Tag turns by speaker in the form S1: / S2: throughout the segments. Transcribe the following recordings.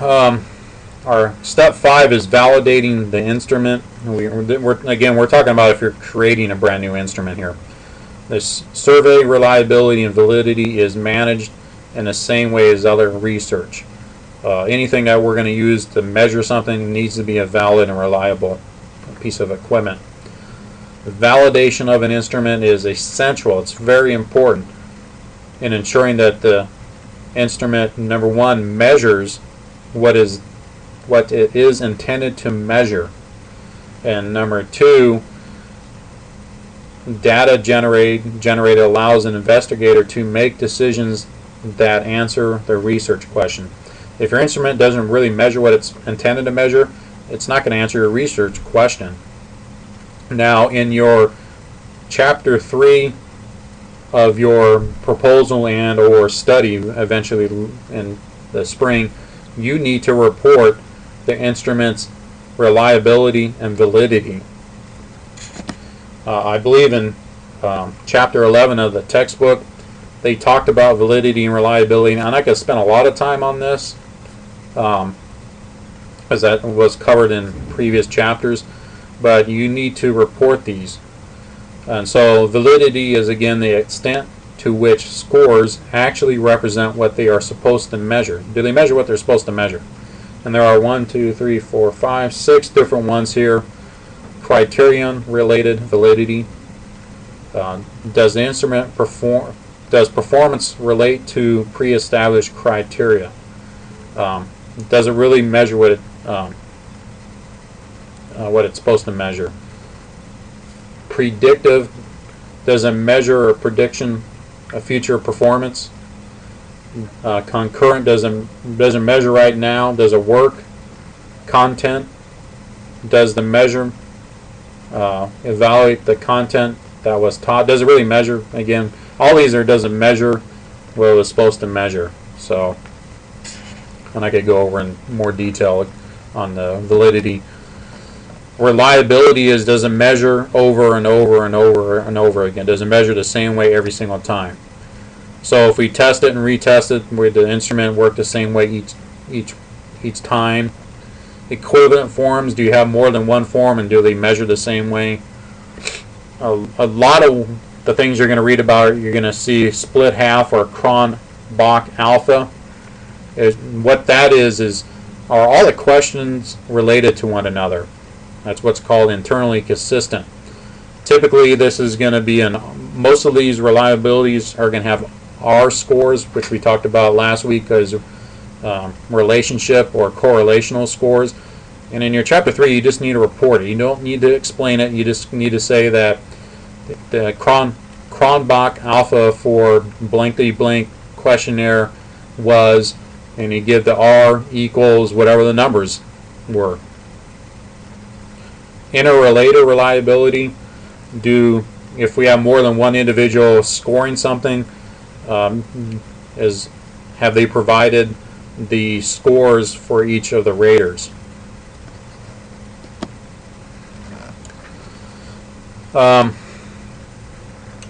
S1: our step 5 is validating the instrument. We're talking about if you're creating a brand new instrument here. This survey reliability and validity is managed in the same way as other research. Anything that we're going to use to measure something needs to be a valid and reliable piece of equipment. The validation of an instrument is essential. It's very important in ensuring that the instrument, number one, measures what it is intended to measure, and number two, data generated allows an investigator to make decisions that answer the research question. If your instrument doesn't really measure what it's intended to measure, it's not going to answer your research question. Now, in your chapter 3 of your proposal and or study, eventually in the spring, you need to report the instrument's reliability and validity. I believe in chapter 11 of the textbook, they talked about validity and reliability, and I'm not going to spend a lot of time on this, as that was covered in previous chapters, but you need to report these. And so validity is, again, the extent to which scores actually represent what they are supposed to measure. Do they measure what they're supposed to measure? And there are 1, 2, 3, 4, 5, 6 different ones here. Criterion related validity. Does the instrument perform? Does performance relate to pre-established criteria? Does it really measure what it's supposed to measure? Predictive. Does it measure a prediction of future performance? Concurrent. Does it measure right now? Does it work? Content. Does the measure evaluate the content that was taught? Does it really measure? Again, all these are doesn't measure what it was supposed to measure. So, and I could go over in more detail on the validity. Reliability is, does it measure over and over and over and over again? Does it measure the same way every single time? So if we test it and retest it, would the instrument work the same way each time? Equivalent forms, do you have more than one form and do they measure the same way? A lot of the things you're going to read about, you're going to see split half or Cron-Bach alpha. What that is are all the questions related to one another. That's what's called internally consistent. Typically, this is going to be in most of these reliabilities are going to have R scores, which we talked about last week as relationship or correlational scores. And in your chapter 3, you just need to report it. You don't need to explain it. You just need to say that the Cron-Bach alpha for blankety blank questionnaire was, and you give the R equals whatever the numbers were. Interrelated reliability, if we have more than one individual scoring something, have they provided the scores for each of the raters?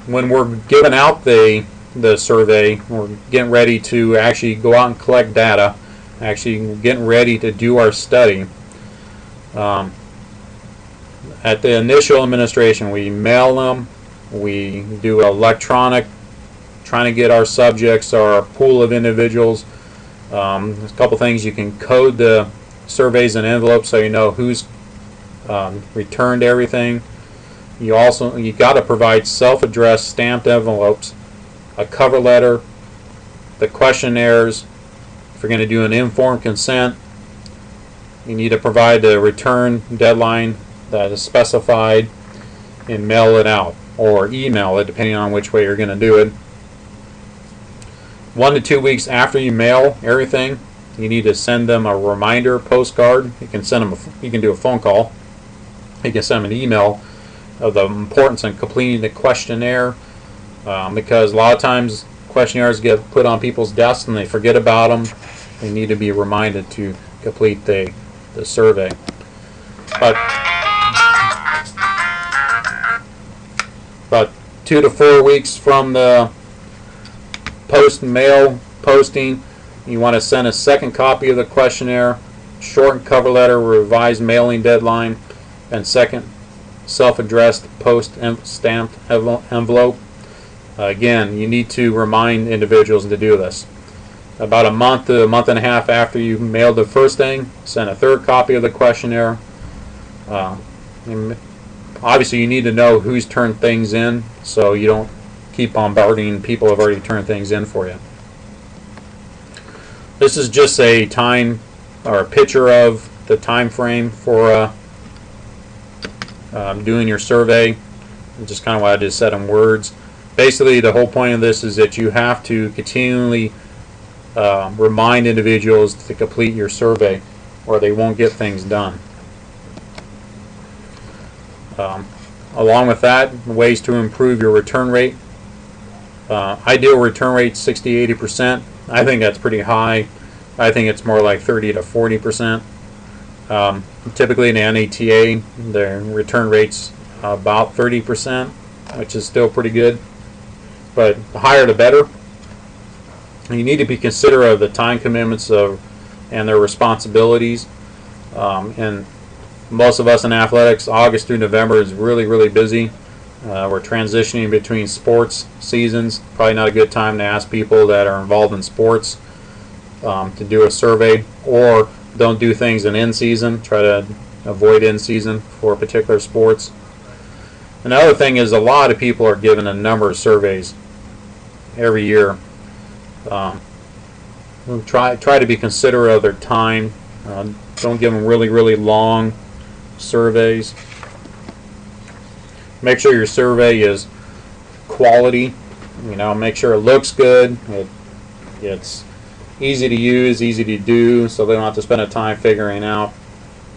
S1: When we're giving out the survey, we're getting ready to actually go out and collect data, actually getting ready to do our study. At the initial administration, we mail them, we do electronic, trying to get our subjects, our pool of individuals. There's a couple things. You can code the surveys in envelopes so you know who's returned everything. You got to provide self-addressed stamped envelopes, a cover letter, the questionnaires. If you're going to do an informed consent, you need to provide the return deadline that is specified and mail it out or email it, depending on which way you're going to do it. 1 to 2 weeks after you mail everything, you need to send them a reminder postcard. You can send them. You can do a phone call. You can send them an email of the importance of completing the questionnaire, because a lot of times questionnaires get put on people's desks and they forget about them. They need to be reminded to complete the survey. But about 2 to 4 weeks from the mail posting, You want to send a second copy of the questionnaire, shortened cover letter, revised mailing deadline, and second self-addressed post-stamped envelope. Again, you need to remind individuals to do this. About a month to a month and a half after you mailed the first thing, send a third copy of the questionnaire. Obviously, you need to know who's turned things in, so you don't keep bombarding people who have already turned things in for you. This is just a time or a picture of the time frame for doing your survey. Just kind of what I just said in words. Basically, the whole point of this is that you have to continually remind individuals to complete your survey, or they won't get things done. Along with that, ways to improve your return rate. Ideal return rate 60-80%. I think that's pretty high. I think it's more like 30 to 40%. Typically in the NATA, the return rate's about 30%, which is still pretty good. But the higher the better. You need to be considerate of the time commitments and their responsibilities. And most of us in athletics, August through November is really, really busy. We're transitioning between sports seasons. Probably not a good time to ask people that are involved in sports to do a survey, or don't do things in in-season. Try to avoid in-season for particular sports. Another thing is a lot of people are given a number of surveys every year. Try to be considerate of their time. Don't give them really, really long surveys. Make sure your survey is quality. Make sure it looks good. It's easy to use, easy to do, so they don't have to spend a time figuring out.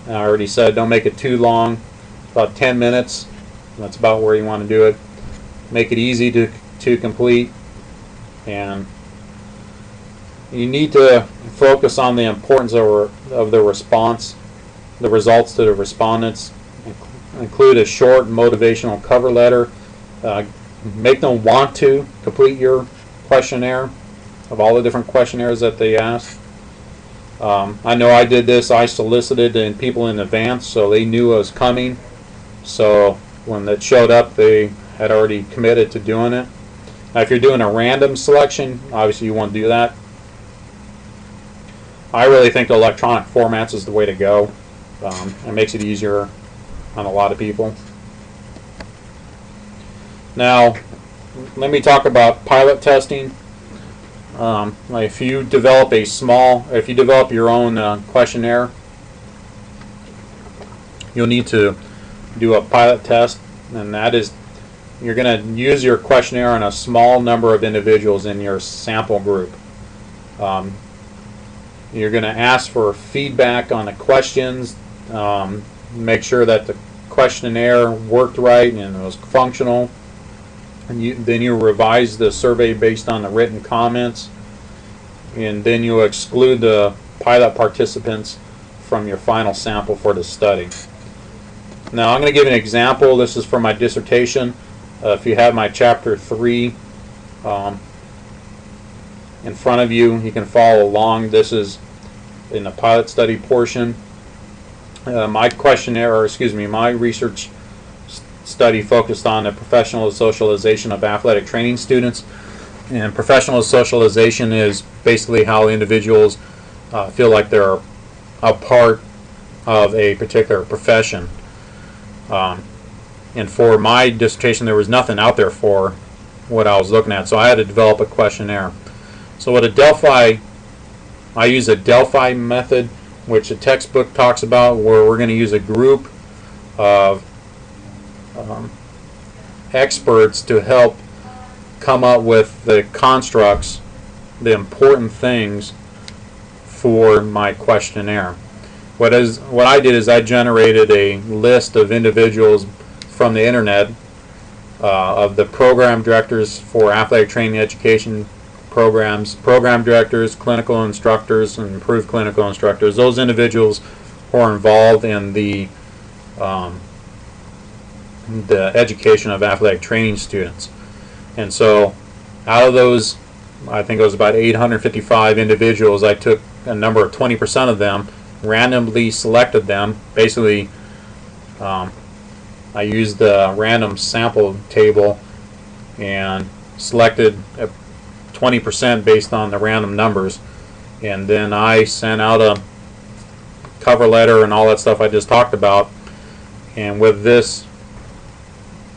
S1: I already said don't make it too long, about 10 minutes. That's about where you want to do it. Make it easy to complete, and you need to focus on the importance of the response, the results to the respondents. Include a short motivational cover letter. Make them want to complete your questionnaire, of all the different questionnaires that they asked. I know I did this. I solicited people in advance, so they knew I was coming. So when that showed up, they had already committed to doing it. Now, if you're doing a random selection, obviously you won't do that. I really think the electronic formats is the way to go. It makes it easier on a lot of people. Now, let me talk about pilot testing. If you develop your own questionnaire, you'll need to do a pilot test, and that is you're going to use your questionnaire on a small number of individuals in your sample group. You're going to ask for feedback on the questions. Make sure that the questionnaire worked right and it was functional. And then you revise the survey based on the written comments. And then you exclude the pilot participants from your final sample for the study. Now I'm going to give an example. This is from my dissertation. If you have my chapter 3 in front of you, you can follow along. This is in the pilot study portion. My research study focused on the professional socialization of athletic training students. And professional socialization is basically how individuals feel like they're a part of a particular profession. And for my dissertation, there was nothing out there for what I was looking at, so I had to develop a questionnaire. So with a Delphi, I use a Delphi method, which the textbook talks about, where we're going to use a group of experts to help come up with the constructs, the important things for my questionnaire. What I did is I generated a list of individuals from the internet of the program directors for athletic training education programs, program directors, clinical instructors, and improved clinical instructors. Those individuals who are involved in the education of athletic training students. And so out of those I think it was about 855 individuals. I took a number of 20% of them, randomly selected them. Basically, I used the random sample table and selected 20% based on the random numbers, and then I sent out a cover letter and all that stuff I just talked about. And with this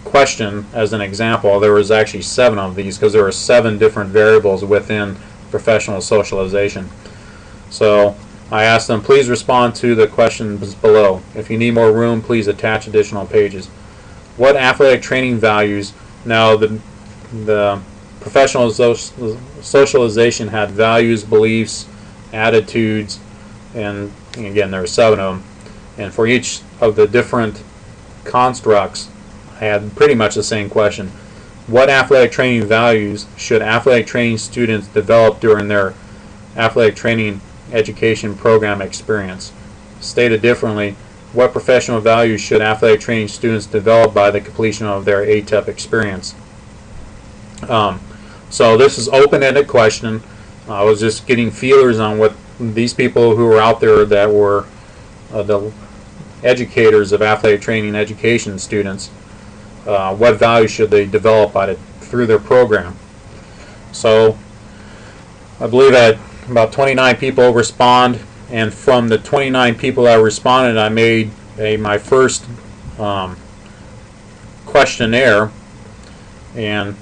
S1: question as an example, there was actually 7 of these because there were 7 different variables within professional socialization. So I asked them, please respond to the questions below. If you need more room, please attach additional pages. What athletic training values? Now the professional socialization had values, beliefs, attitudes, and again there were 7 of them. And for each of the different constructs, I had pretty much the same question. What athletic training values should athletic training students develop during their athletic training education program experience? Stated differently, what professional values should athletic training students develop by the completion of their ATEP experience? So this is open-ended question. I was just getting feelers on what these people who were out there that were the educators of athletic training education students, what values should they develop through their program. So I believe that about 29 people respond, and from the 29 people that responded, I made my first questionnaire, and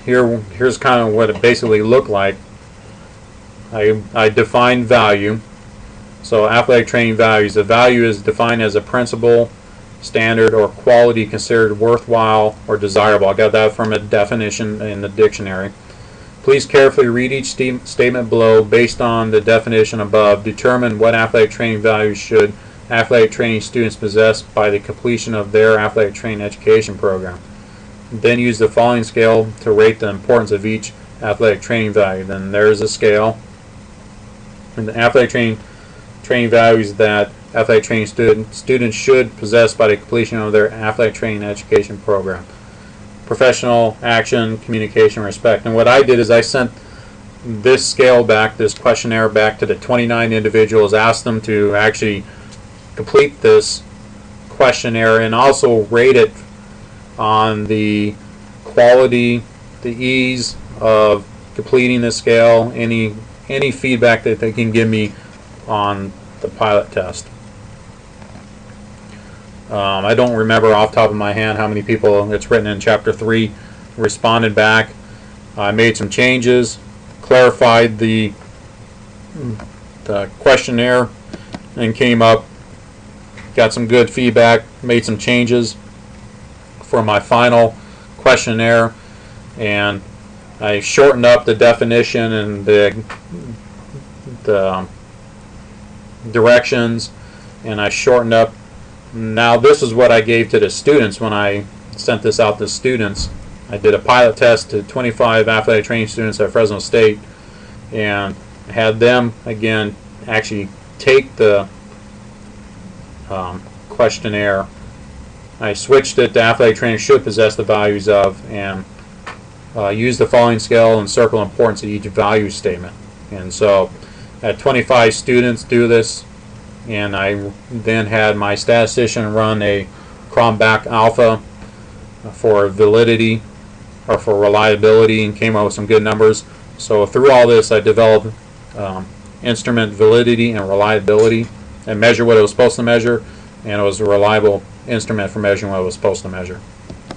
S1: here's kind of what it basically looked like. I defined value. So athletic training values. A value is defined as a principle, standard, or quality considered worthwhile or desirable. I got that from a definition in the dictionary. Please carefully read each statement below. Based on the definition above, determine what athletic training values should athletic training students possess by the completion of their athletic training education program. Then use the following scale to rate the importance of each athletic training value. Then there's a scale. And the athletic training values that athletic training students should possess by the completion of their athletic training education program. Professional, action, communication, respect. And what I did is I sent this scale back, this questionnaire back to the 29 individuals, asked them to actually complete this questionnaire and also rate it on the quality, the ease of completing the scale, any feedback that they can give me on the pilot test. I don't remember off the top of my hand how many people, it's written in chapter 3, responded back. I made some changes, clarified the questionnaire, and came up, got some good feedback, made some changes for my final questionnaire, and I shortened up the definition and the directions, and I shortened up. Now this is what I gave to the students when I sent this out to students. I did a pilot test to 25 athletic training students at Fresno State, and had them again actually take the questionnaire. I switched it to athletic training should possess the values of, and use the following scale and circle importance of each value statement. And so I had 25 students do this, and I then had my statistician run a Cronbach alpha for validity or for reliability, and came up with some good numbers. So through all this, I developed instrument validity and reliability, and measure what it was supposed to measure, and it was a reliable instrument for measuring what it was supposed to measure.